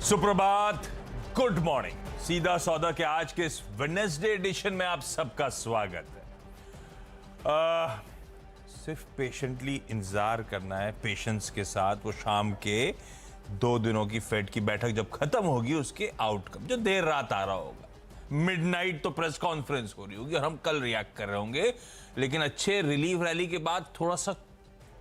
सुप्रभात, good morning. सीधा सौदा के आज के इस वेडनेसडे एडिशन में आप सबका स्वागत है। सिर्फ पेशेंटली इंतजार करना है, पेशेंस के साथ वो शाम के 2 दिनों की फेड की बैठक जब खत्म होगी उसके आउटकम, जो देर रात आ रहा होगा। मिडनाइट तो प्रेस कॉन्फ्रेंस हो रही होगी और हम कल रिएक्ट कर रहे होंगे, लेकिन अच्छे रिलीफ रैली के बाद थोड़ा सा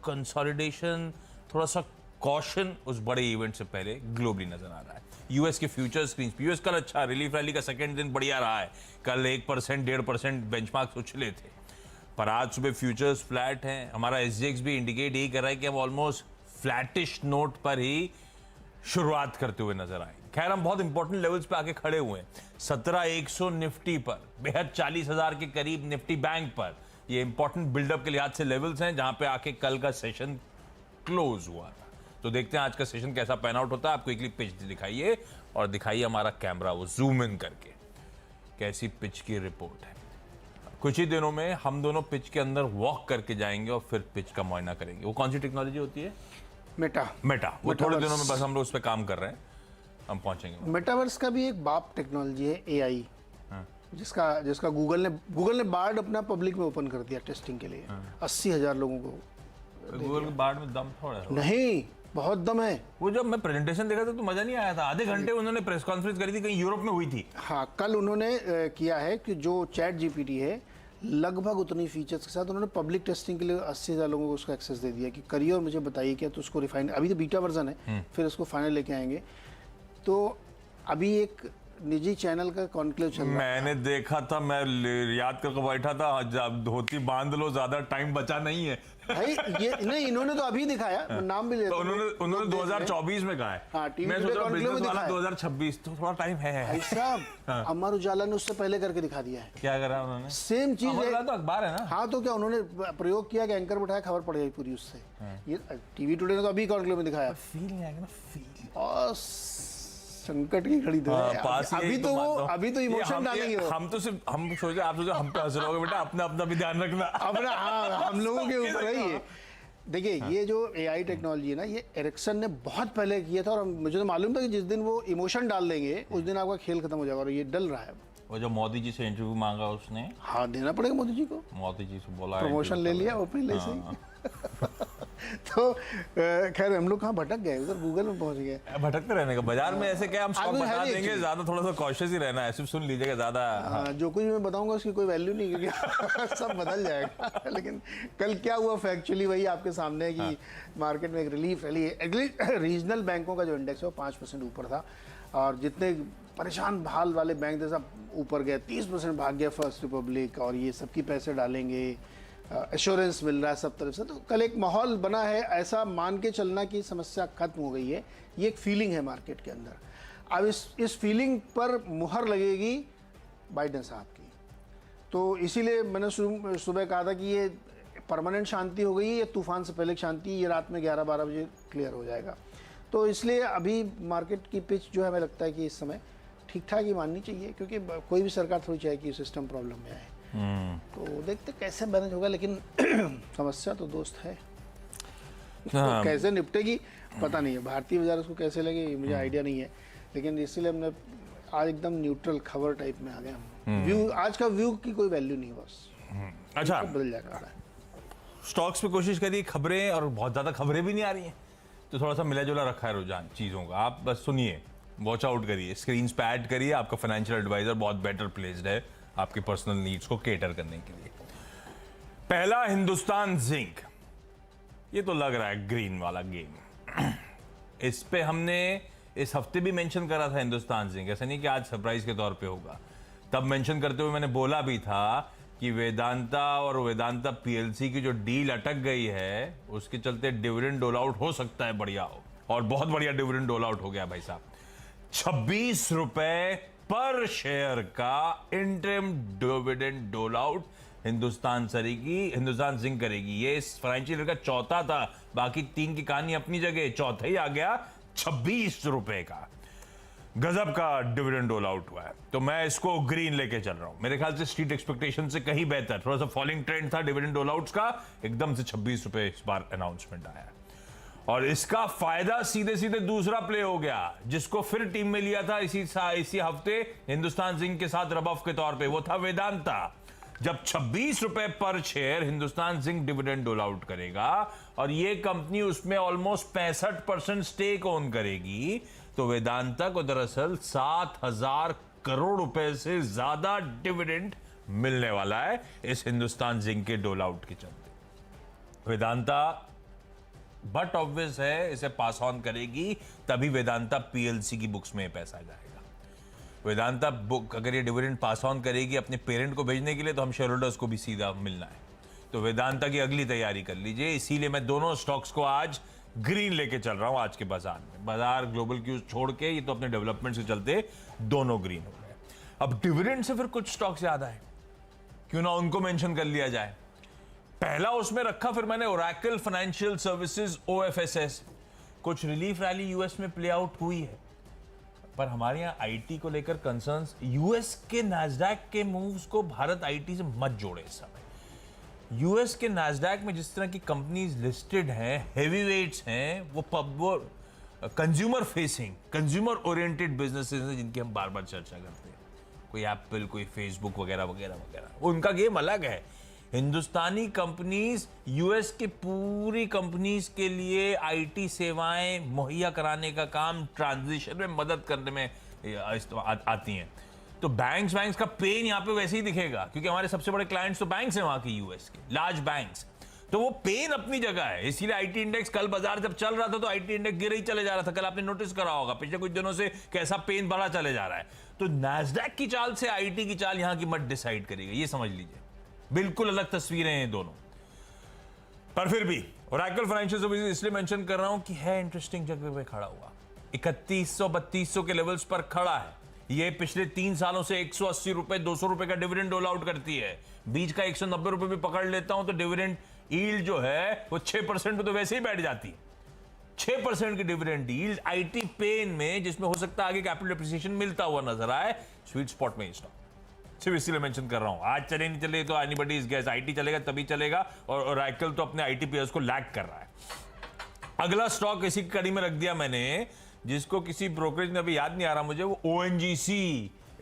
कंसोलिडेशन, थोड़ा सा कॉशन उस बड़े इवेंट से पहले ग्लोबली नजर आ रहा है। यूएस के फ्यूचर स्क्रीन, यूएस कल अच्छा, रिलीफ रैली का सेकंड दिन बढ़िया रहा है। कल 1%, 1.5% बेंचमार्क्स उछले थे, पर आज सुबह फ्यूचर्स फ्लैट हैं। हमारा एसजीएक्स भी इंडिकेट यही कर रहा है कि हम ऑलमोस्ट फ्लैटिश नोट पर ही शुरुआत करते हुए नजर आए। खैर, हम बहुत इंपॉर्टेंट लेवल्स पे आके खड़े हुए हैं। 17,100 निफ्टी पर, बेहद 40,000 के करीब निफ्टी बैंक पर। ये इंपॉर्टेंट बिल्डअप के लिहाज से लेवल्स हैं जहां पे आके कल का सेशन क्लोज हुआ था। तो देखते हैं आज का सेशन कैसा पैन आउट होता है। आपको एक क्लिक पिच दिखाइए और दिखाइए हमारा कैमरा, वो जूम इन करके कैसी पिच की रिपोर्ट है। कुछ ही दिनों में हम दोनों पिच के अंदर वॉक करके जाएंगे और फिर पिच का मुआयना करेंगे। वो कौन सी टेक्नोलॉजी होती है? मेटा। वो थोड़े दिनों में बस हम लोग उस पर काम कर रहे हैं, हम पहुंचेंगे। मेटावर्स का भी एक बाप टेक्नोलॉजी है, एआई, जिसका गूगल ने बार्ड अपना पब्लिक में ओपन कर दिया टेस्टिंग के लिए। 80,000 लोगों को। गूगल के बार्ड में दम थोड़ा है। नहीं, बहुत दम है। वो जब मैं प्रेजेंटेशन देखा था तो मजा नहीं आया था। आधे घंटे उन्होंने प्रेस कॉन्फ्रेंस करी थी, कहीं यूरोप में हुई थी। हाँ, कल उन्होंने किया है कि जो चैट जीपीटी है, लगभग उतनी फीचर्स के साथ उन्होंने पब्लिक टेस्टिंग के लिए 80,000 लोगों को उसका एक्सेस दे दिया कि करिए और मुझे बताइए क्या। तो उसको रिफाइन, अभी तो बीटा वर्जन है, फिर उसको फाइनल लेके आएंगे। तो अभी एक निजी चैनल का कॉन्क्लेव चल रहा है। मैंने देखा था, मैं याद करके बैठा था, जब धोती बांध लो, ज्यादा टाइम बचा नहीं है भाई। ये नहीं, इन्होंने तो अभी दिखाया, नाम भी लेते तो उन्होंने 2024 में कहा है। हाँ, मैं सोच रहा हूं बिजनेस वाला 2026, तो थोड़ा टाइम है। भाई साहब, अमर उजाला ने उससे पहले करके दिखा दिया है। क्या करा उन्होंने? सेम चीज है, तो अखबार है ना। हाँ, तो क्या उन्होंने प्रयोग किया कि एंकर बैठाया, खबर पड़ जाएगी पूरी उससे। ये टीवी टुडे ने तो अभी कॉन्क्लेव में दिखाया। फील नहीं आएगा ना, फील। और संकट की घड़ी तो है। अभी तो इमोशन डालेंगे वो। हम तो सिर्फ हम सोच रहे, आप सोच रहे हम पे हंस रहे होगे। बेटा अपना भी ध्यान रखना अपना। हाँ, हम लोगों के ऊपर है ये। देखिए, ये जो एआई टेक्नोलॉजी है ना, ये एरिक्सन ने बहुत पहले किया था और मुझे तो मालूम था कि जिस दिन वो इमोशन डाल देंगे उस दिन आपका खेल खत्म हो जाएगा, और ये डल रहा है। वो जो मोदी जी से इंटरव्यू मांगा उसने, हाँ, देना पड़ेगा मोदी जी को। मोदी जी से बोला, प्रमोशन ले लिया वो पहले से ही। तो खैर, हम लोग कहाँ भटक गए, उधर गूगल में पहुंच गए। भटकते रहने का बाजार में ऐसे क्या, हम स्टॉक बता देंगे, ज्यादा थोड़ा सा कॉशियस ही रहना है, सिर्फ सुन लीजिएगा ज्यादा। हाँ, जो कुछ मैं बताऊंगा उसकी कोई वैल्यू नहीं, क्योंकि सब बदल जाएगा। लेकिन कल क्या हुआ फैक्चुअली वही आपके सामने है कि मार्केट में एक रिलीफ रैली है। रीजनल बैंकों का जो इंडेक्स है वो 5% ऊपर था, और जितने परेशान हाल वाले बैंक थे सब ऊपर गए। 30% भाग गया फर्स्ट रिपब्लिक, और ये सबकी पैसे डालेंगे, एश्योरेंस मिल रहा है सब तरफ से। तो कल एक माहौल बना है, ऐसा मान के चलना कि समस्या खत्म हो गई है। ये एक फीलिंग है मार्केट के अंदर। अब इस फीलिंग पर मुहर लगेगी बाइडेन साहब की। तो इसीलिए मैंने सुबह कहा था कि ये परमानेंट शांति हो गई है, ये तूफान से पहले की शांति, ये रात में 11-12 बजे क्लियर हो जाएगा। तो इसलिए अभी मार्केट की पिच जो है, हमें लगता है कि इस समय ठीक ठाक ही माननी चाहिए, क्योंकि कोई भी सरकार थोड़ी चाहे कि सिस्टम प्रॉब्लम में आए। तो देखते कैसे मैनेज होगा, लेकिन समस्या तो दोस्त है। तो कैसे निपटेगी पता नहीं है। भारतीय बाजार उसको कैसे लगे मुझे आइडिया नहीं है, लेकिन इसीलिए हमने आज एकदम न्यूट्रल खबर टाइप में आ गया हम। व्यू, आज का व्यू की कोई वैल्यू नहीं, बस अच्छा बदल जाएगा। स्टॉक्स पे कोशिश करिए खबरें, और बहुत ज्यादा खबरें भी नहीं आ रही हैं, तो थोड़ा सा मिला जुला रखा है रुझान चीजों का। आप बस सुनिए, वॉच आउट करिए, स्क्रीन पे ऐड करिए। आपका फाइनेंशियल एडवाइजर बहुत बेटर प्लेस्ड है आपके पर्सनल नीड्स को केटर करने के लिए। पहला, हिंदुस्तान जिंक। ये तो लग रहा है ग्रीन वाला गेम। इस पे हमने इस हफ्ते भी मेंशन करा था हिंदुस्तान जिंक, ऐसा नहीं कि आज सरप्राइज के तौर पे होगा। तब मेंशन करते हुए मैंने बोला भी था कि वेदांता और वेदांता पीएलसी की जो डील अटक गई है, उसके चलते डिविडेंड डोल आउट हो सकता है बढ़िया हो, और बहुत बढ़िया डिविडेंड डोल आउट हो गया भाई साहब। 26 रुपए पर शेयर का इंटरिम डिविडेंड डोल आउट हिंदुस्तान जिंक करेगी। ये इस फाइनेंशियल ईयर का चौथा था, बाकी 3 की कहानी अपनी जगह, चौथा ही आ गया 26 रुपए का। गजब का डिविडेंड डोल आउट हुआ है, तो मैं इसको ग्रीन लेके चल रहा हूं। मेरे ख्याल से स्ट्रीट एक्सपेक्टेशन से कहीं बेहतर, थोड़ा सा फॉलिंग ट्रेंड था डिविडेंड डोल आउट्स का, एकदम से 26 रुपए इस बार अनाउंसमेंट आया। और इसका फायदा सीधे सीधे दूसरा प्ले हो गया जिसको फिर टीम में लिया था इसी हफ्ते हिंदुस्तान जिंक के साथ रब ऑफ के तौर पे, वो था वेदांता। जब 26 रुपए पर शेयर हिंदुस्तान जिंक डिविडेंड डोल आउट करेगा और ये कंपनी उसमें ऑलमोस्ट 65% स्टेक ओन करेगी, तो वेदांता को दरअसल 7,000 करोड़ रुपए से ज्यादा डिविडेंड मिलने वाला है इस हिंदुस्तान जिंक के डोल आउट के चलते। वेदांता बट ऑब्वियस है इसे पास ऑन करेगी, तभी वेदांता पीएलसी की बुक्स में पैसा जाएगा। वेदांता बुक अगर ये डिविडेंड पास ऑन करेगी अपने पेरेंट को भेजने के लिए, तो हम शेयर होल्डर्स को भी सीधा मिलना है। तो वेदांता की अगली तैयारी कर लीजिए। इसीलिए मैं दोनों स्टॉक्स को आज ग्रीन लेके चल रहा हूं आज के बाजार में। बाजार ग्लोबल क्यूज छोड़ के ये तो अपने डेवलपमेंट से चलते दोनों ग्रीन हो गए। अब डिविडेंड से फिर कुछ स्टॉक्स याद आए, क्यों ना उनको मेंशन कर लिया जाए। पहला उसमें रखा फिर मैंने ओरेकल फाइनेंशियल सर्विसेज OFSS। कुछ रिलीफ रैली यूएस में प्ले आउट हुई है, पर हमारे यहां आईटी को लेकर कंसर्न्स, यूएस के नैस्डैक के मूव्स को भारत आईटी से मत जोड़े इस समय। यूएस के नैस्डैक में जिस तरह की कंपनीज लिस्टेड हैं, हेवी वेट्स हैं, वो consumer facing, consumer oriented businesses हैं जिनकी हम बार बार चर्चा करते हैं। कोई एप्पल, कोई फेसबुक वगैरह वगैरह वगैरह, उनका गेम अलग है। हिंदुस्तानी कंपनीज यूएस के पूरी कंपनीज के लिए आईटी सेवाएं मुहैया कराने का काम, ट्रांजिशन में मदद करने में आती हैं। तो बैंक्स का पेन यहां पे वैसे ही दिखेगा, क्योंकि हमारे सबसे बड़े क्लाइंट्स तो बैंक्स हैं वहां के, यूएस के लार्ज बैंक्स। तो वो पेन अपनी जगह है। इसीलिए आईटी इंडेक्स, कल बाजार जब चल रहा था तो आईटी इंडेक्स गिर ही चले जा रहा था। कल आपने नोटिस करा होगा पिछले कुछ दिनों से कैसा पेन बढ़ा चले जा रहा है। तो नैस्डैक की चाल से आईटी की चाल यहां की मत डिसाइड करेगा, ये समझ लीजिए। बिल्कुल अलग तस्वीरें हैं दोनों। पर फिर भी ओरेकल फाइनेंशियल सर्विसेज इसलिए मेंशन कर रहा हूं कि है इंटरेस्टिंग जगह पे खड़ा हुआ, 3100-3200 के लेवल्स पर खड़ा है। ये पिछले 3 सालों से 180 रुपए, 200 रुपए का डिविडेंड डोल आउट करती है। बीच का 190 रुपए भी पकड़ लेता हूं तो डिविडेंड यील्ड जो है वो 6% पे तो वैसे ही बैठ जाती है। 6% की डिविडेंड यील्ड आईटी पेन में, जिसमें हो सकता है आगे कैपिटल एप्रिसिएशन मिलता हुआ नजर आए, स्वीट स्पॉट में स्टॉक। सिर्फ इसीलिए मेंशन कर रहा हूं। आज चले नहीं चले तो एनीबडी इज गेस, आईटी चलेगा तभी चलेगा, और ओरेकल तो अपने आईटी पेयर्स को लैग कर रहा है। अगला स्टॉक इसी कड़ी में रख दिया मैंने, जिसको किसी ब्रोकरेज ने अभी याद नहीं आ रहा मुझे, वो ONGC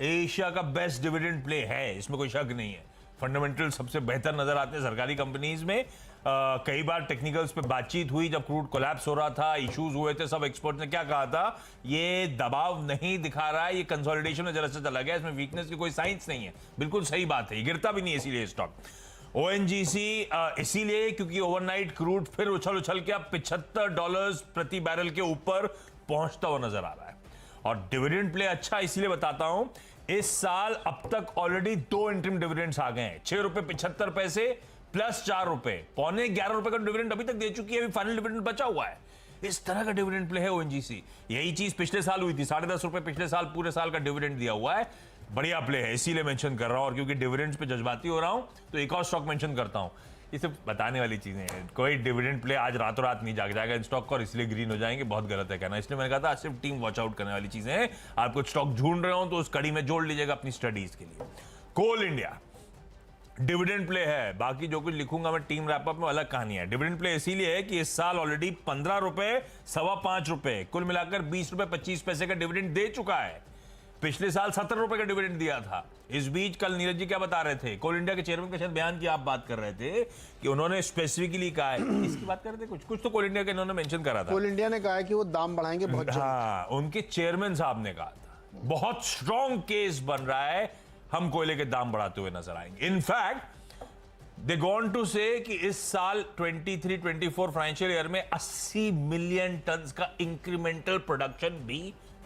एशिया का बेस्ट डिविडेंड प्ले है, इसमें कोई शक नहीं है। फंडामेंटल सबसे बेहतर नजर आते हैं सरकारी कंपनीज में। कई बार टेक्निकल्स पे बातचीत हुई जब क्रूड कोलैप्स हो रहा था, इश्यूज हुए थे, सब एक्सपर्ट ने क्या कहा था, ये दबाव नहीं दिखा रहा है, ये कंसोलिडेशन में जरा से चला गया, इसमें वीकनेस की कोई साइंस नहीं है। बिल्कुल सही बात है, ये गिरता भी नहीं है इसीलिए स्टॉक। ONGC इसीलिए क्योंकि ओवरनाइट क्रूड फिर उछल के अब $75 प्रति बैरल के ऊपर पहुंचता हुआ नजर आ रहा है। और डिविडेंड प्ले अच्छा इसीलिए बताता हूं, इस साल अब तक ऑलरेडी 2 इंटरिम डिविडेंड्स आ गए हैं, ₹6.75 प्लस ₹4, पौने ₹11 का डिविडेंड अभी तक दे चुकी है, अभी फाइनल डिविडेंड बचा हुआ है। इस तरह का डिविडेंड प्ले है ONGC। यही चीज पिछले साल हुई थी, ₹10.5 पिछले साल पूरे साल का डिविडेंड दिया हुआ है। बढ़िया प्ले है, इसीलिए मेंशन कर रहा हूं। और क्योंकि डिविडेंड्स पे जज्बाती हो रहा हूं तो एक और स्टॉक मेंशन करता हूं। ये सब बताने वाली चीजें हैं, कोई डिविडेंड प्ले आज रातों रात नहीं जाग जाएगा इन स्टॉक को और इसलिए ग्रीन हो जाएंगे, बहुत गलत है कहना। इसलिए मैंने कहा था सिर्फ टीम वॉच आउट करने वाली चीजें हैं। आप कुछ स्टॉक ढूंढ रहे हो तो उस कड़ी में जोड़ लीजिएगा अपनी स्टडीज के लिए। कोल इंडिया डिविडेंड प्ले है, बाकी जो कुछ लिखूंगा मैं टीम रैपअप में अलग कहानी है। डिविडेंड प्ले इसीलिए है कि इस साल ऑलरेडी ₹15, ₹5.25, कुल मिलाकर ₹20.25 का डिविडेंड दे चुका है। पिछले साल ₹17 का डिविडेंड दिया था। इस बीच कल नीरज जी क्या बता रहे थे, कोल इंडिया के चेयरमैन के साथ बयान की आप बात कर रहे थे कि उन्होंने स्पेसिफिकली कहा है, इसकी बात कर रहे थे कुछ तो कोल इंडिया के इन्होंने मेंशन करा था। कोल इंडिया ने कहा है कि वो दाम बढ़ाएंगे बहुत जल्द। हाँ, उनके चेयरमैन साहब ने कहा था बहुत स्ट्रॉन्ग केस बन रहा है, हम कोयले के दाम बढ़ाते हुए नजर आएंगे। इनफैक्ट दे गॉन टू से कि इस साल 23-24 फाइनेंशियल ईयर में 80 मिलियन टन का इंक्रीमेंटल प्रोडक्शन भी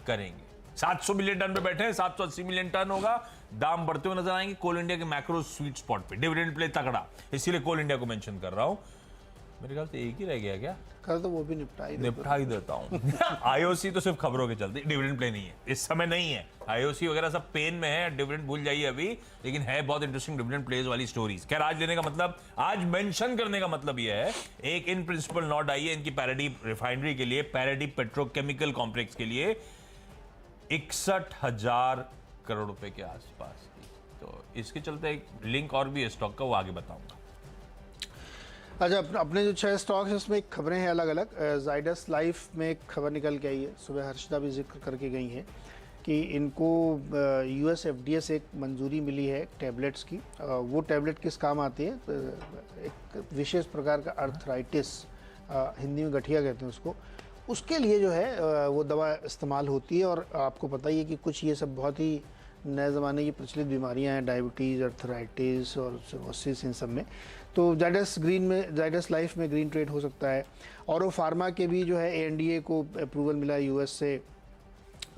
करेंगे। 700 मिलियन टन पे बैठे हैं, 780 मिलियन टन होगा, दाम बढ़ते हुए नजर आएंगे। कोल इंडिया के मैक्रो स्वीट स्पॉट पे डिविडेंड प्ले तगड़ा, इसीलिए कोल इंडिया को मेंशन कर रहा हूं। मेरे ख्याल से एक ही रह गया क्या, कल तो वो भी निपटा ही देता हूं। IOC तो सिर्फ खबरों के चलते, डिविडेंड प्ले नहीं है इस समय, नहीं है। IOC वगैरह सब पेन में है, डिविडेंड भूल जाइए अभी, लेकिन है बहुत इंटरेस्टिंग डिविडेंड प्लेज वाली स्टोरीज। खैर आज लेने का मतलब, आज मेंशन करने का मतलब यह है, एक इन प्रिंसिपल नोट आई है इनकी पैराडी रिफाइनरी के लिए, पैराडी पेट्रोकेमिकल कॉम्प्लेक्स के लिए 61,000 करोड़ रुपए के आसपास की। तो इसके चलते एक लिंक और भी है स्टॉक का, वो आगे बताऊंगा। अच्छा, अपने जो 6 स्टॉक्स हैं उसमें खबरें हैं अलग अलग। जाइडस लाइफ में एक खबर निकल के आई है, सुबह हर्षिता भी जिक्र करके गई हैं कि इनको यूएस एफडीए से एक मंजूरी मिली है टैबलेट्स की। वो टैबलेट किस काम आती है? एक विशेष प्रकार का अर्थराइटिस, हिंदी में गठिया कहते हैं उसको, उसके लिए जो है वो दवा इस्तेमाल होती है। और आपको पता ही है कि कुछ ये सब बहुत ही नए ज़माने की प्रचलित बीमारियां हैं, डायबिटीज़, अर्थराइटिस और सिरोसिस, इन सब में। तो जाइडस लाइफ में ग्रीन ट्रेड हो सकता है। और फार्मा के भी जो है एनडीए को अप्रूवल मिला है यूएस से,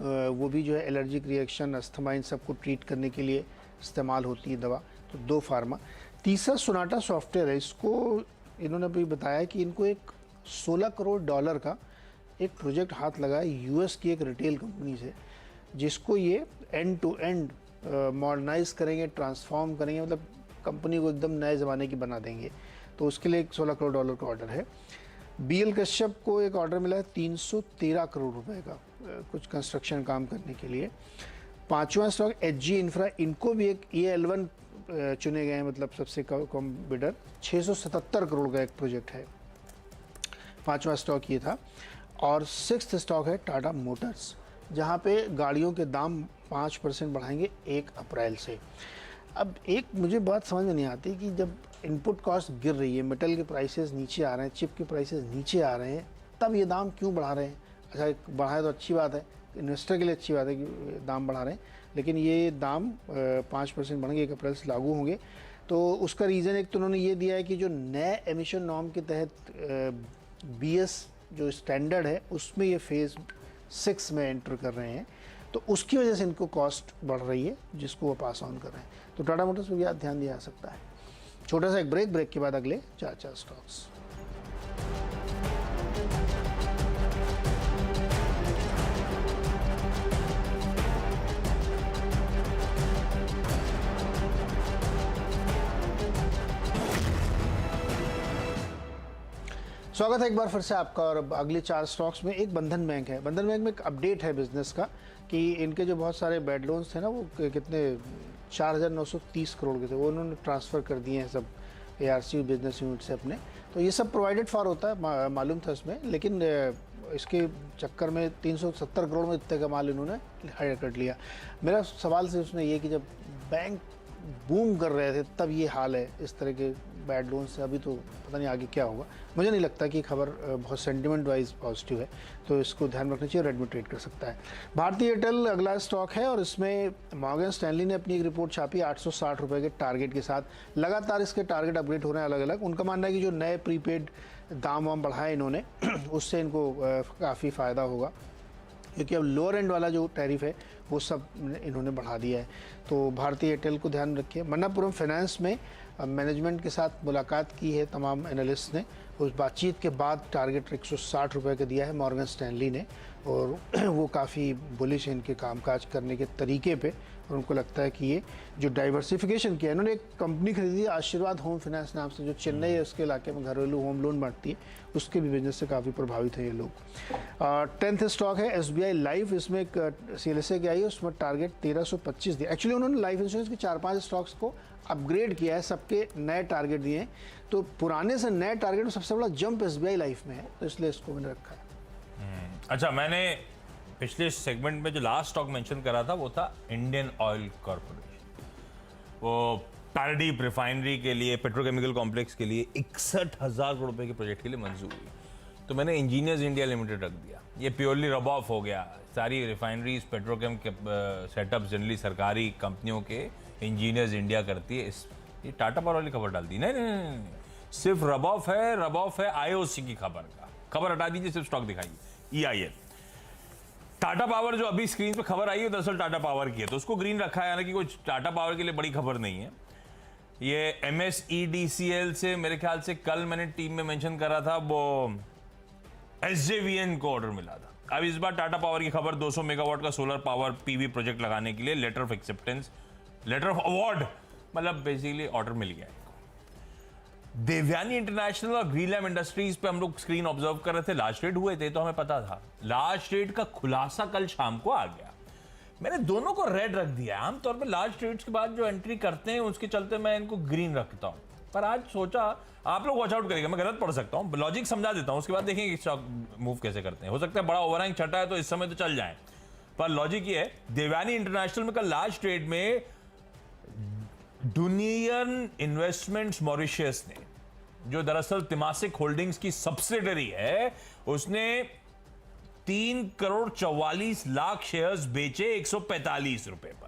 वो भी जो है एलर्जिक रिएक्शन, अस्थमा, इन सबको ट्रीट करने के लिए इस्तेमाल होती है दवा। तो 2 फार्मा। तीसरा सोनाटा सॉफ्टवेयर है, इसको इन्होंने अभी बताया कि इनको एक $16 करोड़ का एक प्रोजेक्ट हाथ लगा है यूएस की एक रिटेल कंपनी से, जिसको ये एंड टू एंड मॉडर्नाइज करेंगे, ट्रांसफॉर्म करेंगे, मतलब कंपनी को एकदम नए ज़माने की बना देंगे। तो उसके लिए एक $16 करोड़ का ऑर्डर है। बीएल कश्यप को एक ऑर्डर मिला है 313 करोड़ रुपए का, कुछ कंस्ट्रक्शन काम करने के लिए। 5वां स्टॉक एचजी इंफ्रा, इनको भी एक EL1 चुने गए हैं, मतलब सबसे कम बिडर। 677 करोड़ का एक प्रोजेक्ट है। 5वां स्टॉक ये था। और 6th स्टॉक है टाटा मोटर्स, जहाँ पे गाड़ियों के दाम 5% बढ़ाएंगे 1 अप्रैल से। अब एक मुझे बात समझ में नहीं आती कि जब इनपुट कॉस्ट गिर रही है, मेटल के प्राइसेस नीचे आ रहे हैं, चिप के प्राइसेस नीचे आ रहे हैं, तब ये दाम क्यों बढ़ा रहे हैं? अच्छा, बढ़ाए तो अच्छी बात है, इन्वेस्टर के लिए अच्छी बात है कि दाम बढ़ा रहे हैं, लेकिन ये दाम 5% बढ़ेंगे, 1 अप्रैल से लागू होंगे। तो उसका रीज़न एक तो उन्होंने ये दिया है कि जो नए एमिशन नॉर्म के तहत BS जो स्टैंडर्ड है उसमें ये फेज़ 6 में एंटर कर रहे हैं, तो उसकी वजह से इनको कॉस्ट बढ़ रही है, जिसको वो पास ऑन कर रहे हैं। तो टाटा मोटर्स पर भी ध्यान दिया जा सकता है। छोटा सा एक ब्रेक के बाद अगले 4 स्टॉक्स। स्वागत है एक बार फिर से आपका। और अब अगले 4 स्टॉक्स में एक बंधन बैंक है। बंधन बैंक में एक अपडेट है बिजनेस का कि इनके जो बहुत सारे बैड लोन्स थे ना, वो कितने 4,930 करोड़ के थे, वो उन्होंने ट्रांसफ़र कर दिए हैं सब ARC बिजनेस यूनिट से अपने। तो ये सब प्रोवाइडेड फॉर होता है, मालूम था इसमें, लेकिन इसके चक्कर में 370 करोड़ में इतने का माल इन्होंने हायर कर लिया। मेरा सवाल सिर्फ उसमें ये कि जब बैंक बूम कर रहे थे तब ये हाल है इस तरह के बैड लोन से, अभी तो पता नहीं आगे क्या होगा। मुझे नहीं लगता कि खबर बहुत सेंटिमेंट वाइज पॉजिटिव है, तो इसको ध्यान रखना चाहिए, रेड में ट्रेड कर सकता है। भारतीय एयरटेल अगला स्टॉक है और इसमें मॉर्गन स्टैनली ने अपनी एक रिपोर्ट छापी 860 रुपये के टारगेट के साथ। लगातार इसके टारगेट अपग्रेड हो रहे हैं अलग अलग। उनका मानना है कि जो नए प्रीपेड दाम वाम बढ़ाए इन्होंने उससे इनको काफ़ी फ़ायदा होगा, क्योंकि अब लोअर एंड वाला जो टैरिफ है वो सब इन्होंने बढ़ा दिया है। तो भारतीय एयरटेल को ध्यान रखिए। मन्नापुरम फाइनेंस में मैनेजमेंट के साथ मुलाकात की है तमाम एनालिस्ट ने। उस बातचीत के बाद टारगेट 160 रुपये का दिया है मॉर्गन स्टैनली ने, और वो काफ़ी बुलिश है इनके कामकाज करने के तरीके पे। और उनको लगता है कि ये जो डाइवर्सिफिकेशन किया है, इन्होंने एक कंपनी खरीदी है आशीर्वाद होम फाइनेंस नाम से, जो चेन्नई है उसके इलाके में घरेलू होम लोन बांटती है, उसके भी बिजनेस से काफ़ी प्रभावित है ये लोग। 10th स्टॉक है SBI लाइफ। इसमें एक CLSA की आई है, उसमें टारगेट 1325 दिया। एक्चुअली उन्होंने लाइफ इंश्योरेंस के 4-5 स्टॉक्स को अपग्रेड किया है, सबके नए टारगेट दिए हैं। तो पुराने से नए टारगेट में सबसे बड़ा जंप SBI लाइफ में है, तो इसलिए इसको मैंने रखा है। अच्छा, मैंने पिछले सेगमेंट में जो लास्ट स्टॉक मेंशन करा था वो था इंडियन ऑयल कॉर्पोरेशन। वो पैराडीप रिफाइनरी के लिए, पेट्रोकेमिकल कॉम्प्लेक्स के लिए 61,000 करोड़ रुपए के प्रोजेक्ट के लिए मंजूर हुई। तो मैंने इंजीनियर्स इंडिया लिमिटेड रख दिया। ये प्योरली रब ऑफ हो गया। सारी रिफाइनरीज, पेट्रोकेम के सेटअप जनरली सरकारी कंपनियों के इंजीनियर्स इंडिया करती है। ये टाटा पावर वाली खबर डाल दी। नहीं, सिर्फ रब ऑफ है IOC की खबर हटा दीजिए, सिर्फ स्टॉक दिखाइए। EIL टाटा पावर जो अभी स्क्रीन पे खबर आई है दरअसल टाटा पावर की है, तो उसको ग्रीन रखा है, हालांकि कुछ टाटा पावर के लिए बड़ी खबर नहीं है। ये MSEDCL से मेरे ख्याल से कल मैंने टीम में मेंशन करा था, वो SJVN को ऑर्डर मिला था। अब इस बार टाटा पावर की खबर 200 मेगावाट का सोलर पावर PV प्रोजेक्ट लगाने के लिए letter of acceptance, letter of award, मतलब बेसिकली ऑर्डर मिल गया है। देवयानी इंटरनेशनल और ग्रीनलैंड इंडस्ट्रीज पे हम लोग स्क्रीन ऑब्जर्व कर रहे थे, लास्ट ट्रेड हुए थे तो हमें पता था। लास्ट ट्रेड का खुलासा कल शाम को आ गया। मैंने दोनों को रेड रख दिया। आमतौर पे लास्ट ट्रेड्स के बाद जो एंट्री करते हैं उसके चलते मैं इनको ग्रीन रखता हूं, पर आज सोचा आप लोग वॉच आउट करेंगे, मैं गलत पढ़ सकता हूं, लॉजिक समझा देता हूं, उसके बाद देखेंगे कि स्टॉक मूव कैसे करते हैं। हो सकता है बड़ा ओवरहैंग छटा है तो इस समय तो चल जाए, पर लॉजिक ये है, देवयानी इंटरनेशनल में कल लास्ट ट्रेड में डुनियन इन्वेस्टमेंट्स मॉरिशस ने, जो दरअसल तिमासिक होल्डिंग्स की सब्सिडरी है, उसने 3 करोड़ 44 लाख शेयर्स बेचे 145 रुपए पर।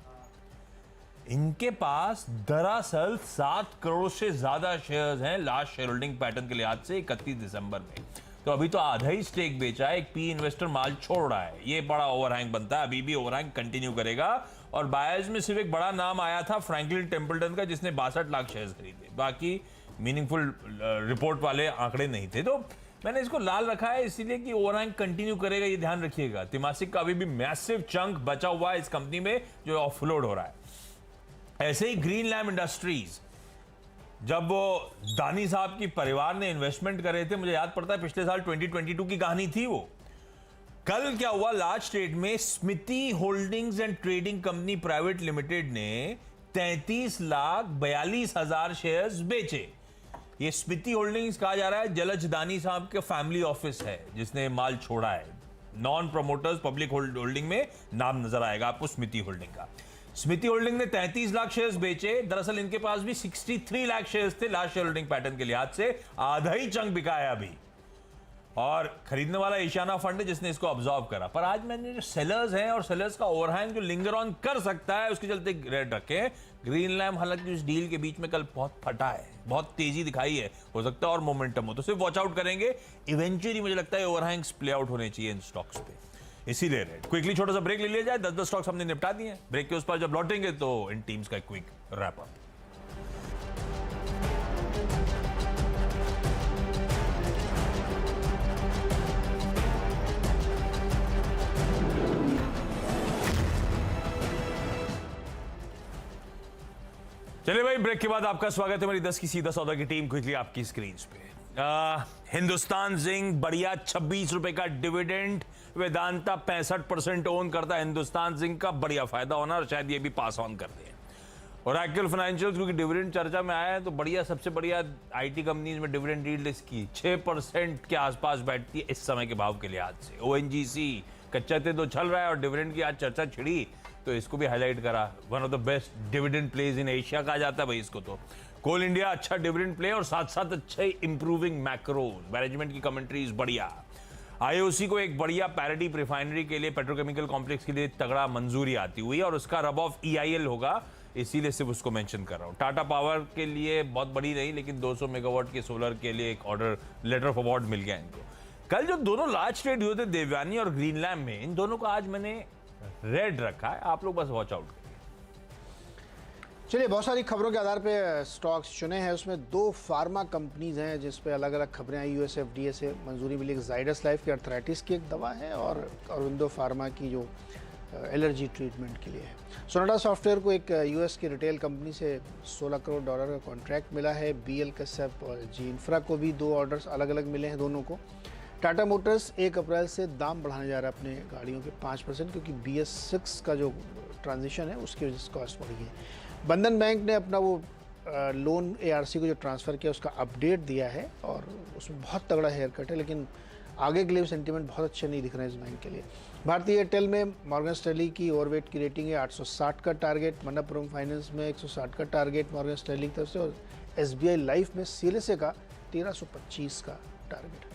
इनके पास दरअसल 7 करोड़ से ज्यादा शेयर्स हैं लास्ट शेयर होल्डिंग पैटर्न के लिहाज से 31 दिसंबर में। तो अभी तो आधा ही स्टेक बेचा है, एक पी इन्वेस्टर माल छोड़ रहा है, ये बड़ा ओवरहैंग बनता है, अभी भी ओवरहैंग कंटिन्यू करेगा। और बायर्स में सिर्फ एक बड़ा नाम आया था फ्रैंकलिन टेम्पल्टन का, जिसने 62 लाख शेयर्स खरीदे, बाकी मीनिंगफुल रिपोर्ट वाले आंकड़े नहीं थे। तो मैंने इसको लाल रखा है इसीलिए कि ओवरहैंग कंटिन्यू करेगा, ये ध्यान रखिएगा। तिमासिक का अभी भी मैसिव चंक बचा हुआ है इस कंपनी में जो ऑफलोड हो रहा है। ऐसे ही ग्रीन लैम्प इंडस्ट्रीज, जब वो दानी साहब की परिवार ने इन्वेस्टमेंट करे थे, मुझे याद पड़ता है पिछले साल 2022 की कहानी थी वो। कल क्या हुआ, लास्ट ट्रेड में Smiti holdings and trading company private limited ने 33,42,000 शेयर्स बेचे। ये स्मिति होल्डिंग्स कहा जा रहा है जलज दानी साहब के फैमिली ऑफिस है जिसने माल छोड़ा है। नॉन प्रमोटर्स पब्लिक होल्डिंग में नाम नजर आएगा आपको स्मिति होल्डिंग का। स्मिति होल्डिंग ने 33 लाख शेयर्स बेचे, दरअसल इनके पास भी 63 लाख शेयर्स थे लास्ट शेयर होल्डिंग पैटर्न के लिहाज से, आधा ही चंक बिका है अभी। और खरीदने वाला ईशाना फंड है जिसने इसको ऑब्जॉर्व करा। पर आज मैंने जो सेलर्स हैं और सेलर्स का ओवरहैंग जो लिंगर ऑन कर सकता है, उसके चलते रेट रखे। ग्रीन लैम्प हालांकि इस डील के बीच में कल बहुत फटा है, बहुत तेजी दिखाई है, हो सकता है और मोमेंटम हो, तो सिर्फ वॉच आउट करेंगे। इवेंचुअली मुझे लगता है ओवरहैंग्स प्ले आउट होने चाहिए इन स्टॉक्स पे, इसीलिए रेट। क्विकली छोटा सा ब्रेक ले लिया जाए, 10 स्टॉक्स हमने निपटा दिए हैं। ब्रेक के उस पर जब लौटेंगे तो इन टीम्स का क्विक रैप अप। चलिए भाई, ब्रेक के बाद आपका स्वागत है मेरी 10 की सीधा सौदा की टीम। क्विकली आपकी स्क्रीन पे हिंदुस्तान जिंक बढ़िया 26 रुपए का डिविडेंड, वेदांता 65% ओन करता है हिंदुस्तान जिंक का, बढ़िया फायदा होना और शायद ये भी पास ऑन कर दे। और एक्चुअल फाइनेंशियल क्योंकि डिविडेंड चर्चा में आया है तो बढ़िया, सबसे बढ़िया आईटी कंपनीज में डिविडेंड यील्ड इसकी 6% के आसपास बैठती है इस समय के भाव के लिहाज से। ओएनजीसी कच्चा तेल तो चल रहा है और डिविडेंड की आज चर्चा छिड़ी तो इसको भी हाईलाइट करा, one of the best dividend plays in Asia कहा जाता है भाई इसको। तो कोल इंडिया अच्छा डिविडेंड प्ले और साथ साथ अच्छे इंप्रूविंग मैक्रोज, मैनेजमेंट की कमेंट्रीज बढ़िया। आईओसी को एक बढ़िया पैराडाइम रिफाइनरी के लिए, पेट्रोकेमिकल कॉम्प्लेक्स के लिए तगड़ा मंजूरी आती हुई और उसका रब ऑफ ईआईएल होगा, इसीलिए सिर्फ उसको मेंशन कर रहा हूं। टाटा पावर के लिए बहुत बड़ी नहीं लेकिन 200 मेगावाट के सोलर के लिए एक ऑर्डर, लेटर ऑफ अवार्ड मिल गया इनको। कल जो दोनों लार्ज ट्रेड हुए थे देवयानी और ग्रीन लैम्प में, इन दोनों को आज मैंने रेड रखा है, आप लोग बस वॉच आउट करिए। चलिए, बहुत सारी खबरों के आधार पे स्टॉक्स चुने हैं, उसमें 2 फार्मा कंपनीज हैं जिस पे अलग अलग खबरें आई। यूएसएफडीए से मंजूरी मिली, जाइडस लाइफ की अर्थराइटिस की एक दवा है और अरविंदो फार्मा की जो एलर्जी ट्रीटमेंट के लिए है। सोनाटा सॉफ्टवेयर को एक यूएस की रिटेल कंपनी से $16 करोड़ का कॉन्ट्रैक्ट मिला है। बीएल कैसेप और जी इंफ्रा को भी 2 ऑर्डर्स अलग अलग मिले हैं दोनों को। टाटा मोटर्स 1 अप्रैल से दाम बढ़ाने जा रहा है अपने गाड़ियों के 5%, क्योंकि BS6 का जो ट्रांजिशन है उसकी वजह से कॉस्ट बढ़ी है। बंधन बैंक ने अपना वो लोन ARC को जो ट्रांसफ़र किया उसका अपडेट दिया है और उसमें बहुत तगड़ा हेयर कट है, लेकिन आगे के लिए सेंटीमेंट बहुत अच्छे नहीं दिख रहे हैं इस बैंक के लिए। भारतीय एयरटेल में मॉर्गन स्टैनली की ओवरवेट की रेटिंग है, 860 का टारगेट। मनप्पुरम फाइनेंस में 160 का टारगेट मॉर्गन स्टैनली की तरफ से, और SBI लाइफ में CLSA का 1325 का टारगेट है।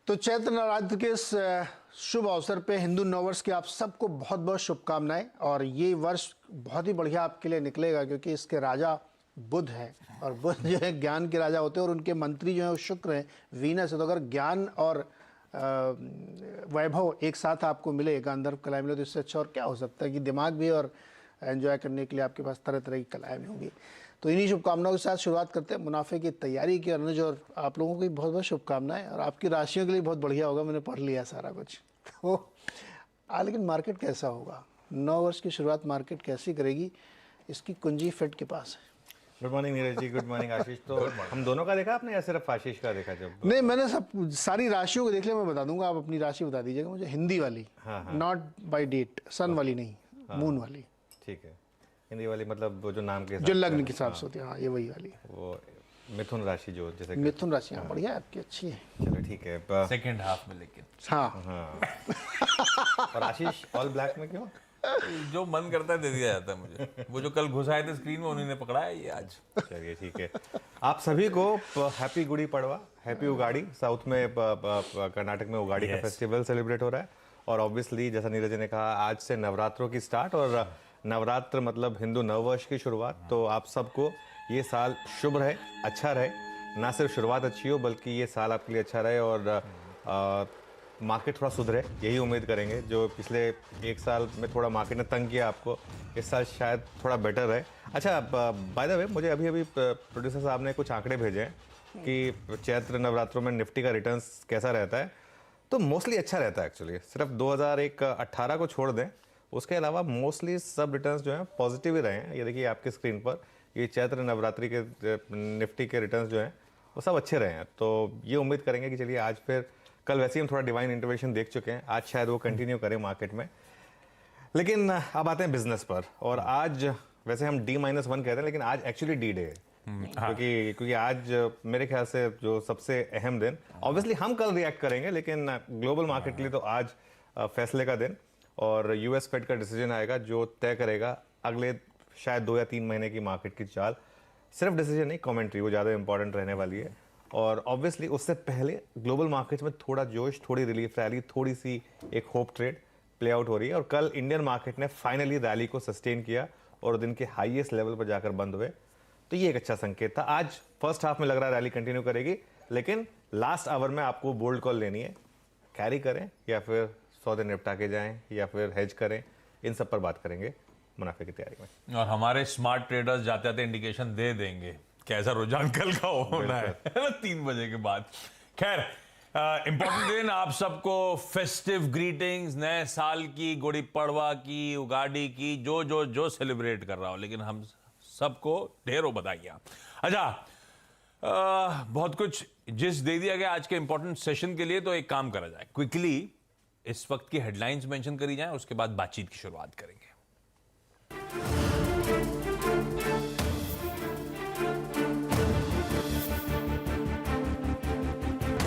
तो चैत्र नवरात्र के इस शुभ अवसर पे हिंदू नववर्ष की आप सबको बहुत बहुत शुभकामनाएं। और ये वर्ष बहुत ही बढ़िया आपके लिए निकलेगा क्योंकि इसके राजा बुध है, और बुध जो है ज्ञान के राजा होते हैं, और उनके मंत्री जो है वो शुक्र है, वीनस है। तो अगर ज्ञान और वैभव एक साथ आपको मिले, गांधर्व कलाएं मिले, तो इससे अच्छा और क्या हो सकता है कि दिमाग भी और एंजॉय करने के लिए आपके पास तरह तरह की कलाएं भी होंगी। तो इन्हीं शुभकामनाओं के साथ शुरुआत करते हैं मुनाफे की तैयारी की। अनुज, और आप लोगों की बहुत बहुत शुभकामनाएं, और आपकी राशियों के लिए बहुत बढ़िया होगा, मैंने पढ़ लिया सारा कुछ। तो लेकिन मार्केट कैसा होगा, 9 वर्ष की शुरुआत मार्केट कैसी करेगी, इसकी कुंजी फेड के पास है। Good morning Neeraj ji, good morning आशीष। तो हम दोनों का देखा आपने या सिर्फ आशीष का देखा? जब नहीं, मैंने सब सारी राशियों को देख लिया, मैं बता दूंगा, आप अपनी राशि बता दीजिएगा मुझे, हिंदी वाली, नॉट बाय डेट, सन वाली नहीं, मून वाली। ठीक है, हिंदी वाली मतलब वो जो नाम के जो लग्न के हिसाब से होती है, हाँ ये वही वाली। वो मिथुन राशि जो जैसे मिथुन राशि, हाँ बढ़िया है आपकी, अच्छी है। चलो ठीक है। सेकंड हाफ में लेकिन हाँ और आशीष ऑल ब्लैक में क्यों? जो मन करता है दे दिया जाता है मुझे। वो जो कल घुसाए थे स्क्रीन में, उन्हीं ने पकड़ा है ये आज। चलिए ठीक है। आप सभी को happy Gudi Padwa, happy Ugadi. South में कर्नाटक में उगाड़ी का फेस्टिवल सेलिब्रेट हो रहा है, और ऑब्वियसली जैसा नीरज जी ने कहा, आज से नवरात्रों की स्टार्ट, और नवरात्र मतलब हिंदू नववर्ष की शुरुआत। तो आप सबको ये साल शुभ रहे, अच्छा रहे, ना सिर्फ शुरुआत अच्छी हो बल्कि ये साल आपके लिए अच्छा रहे, और मार्केट थोड़ा सुधरे, यही उम्मीद करेंगे। जो पिछले एक साल में थोड़ा मार्केट ने तंग किया आपको, इस साल शायद थोड़ा बेटर रहे। अच्छा, बाय द वे मुझे अभी अभी प्रोड्यूसर साहब ने कुछ आंकड़े भेजे हैं कि चैत्र नवरात्रों में निफ्टी का रिटर्न्स कैसा रहता है। तो मोस्टली अच्छा रहता है एक्चुअली, सिर्फ 2018 को छोड़ दें, उसके अलावा मोस्टली सब रिटर्न्स जो हैं पॉजिटिव ही रहे हैं। ये देखिए आपकी स्क्रीन पर, ये चैत्र नवरात्रि के निफ्टी के रिटर्न्स जो हैं वो सब अच्छे रहे हैं। तो ये उम्मीद करेंगे कि चलिए आज फिर, कल वैसे ही हम थोड़ा डिवाइन इंटरवेंशन देख चुके हैं, आज शायद वो कंटिन्यू करें मार्केट में। लेकिन अब आते हैं बिजनेस पर, और आज वैसे हम D-1 कहते हैं, लेकिन आज एक्चुअली D डे है। क्योंकि आज मेरे ख्याल से जो सबसे अहम दिन, ऑब्वियसली हम कल रिएक्ट करेंगे, लेकिन ग्लोबल मार्केट के लिए तो आज फैसले का दिन, और यूएस फेड का डिसीजन आएगा जो तय करेगा अगले शायद 2 या 3 महीने की मार्केट की चाल। सिर्फ डिसीजन नहीं, कमेंट्री वो ज़्यादा इंपॉर्टेंट रहने वाली है। और ऑब्वियसली उससे पहले ग्लोबल मार्केट में थोड़ा जोश, थोड़ी रिलीफ रैली, थोड़ी सी एक होप ट्रेड प्ले आउट हो रही है। और कल इंडियन मार्केट ने फाइनली रैली को सस्टेन किया और दिन के हाईएस्ट लेवल पर जाकर बंद हुए, तो ये एक अच्छा संकेत था। आज फर्स्ट हाफ में लग रहा है रैली कंटिन्यू करेगी, लेकिन लास्ट आवर में आपको बोल्ड कॉल लेनी है, कैरी करें या फिर सौदे निपटा के जाएं या फिर हेज करें, इन सब पर बात करेंगे मुनाफे की तैयारी में। और हमारे स्मार्ट ट्रेडर्स जाते जाते इंडिकेशन दे देंगे कैसा रुझान कल का होना है ना, 3 बजे के बाद। खैर, इंपॉर्टेंट दिन, आप सबको फेस्टिव ग्रीटिंग्स, नए साल की, गुड़ी पड़वा की, उगाड़ी की, जो सेलिब्रेट कर रहा हो, लेकिन हम सबको ढेरों बधाइयां। अच्छा, बहुत कुछ जिस दे दिया गया आज के इंपॉर्टेंट सेशन के लिए, तो एक काम करा जाए, क्विकली इस वक्त की हेडलाइंस मेंशन करी जाए, उसके बाद बातचीत की शुरुआत करेंगे।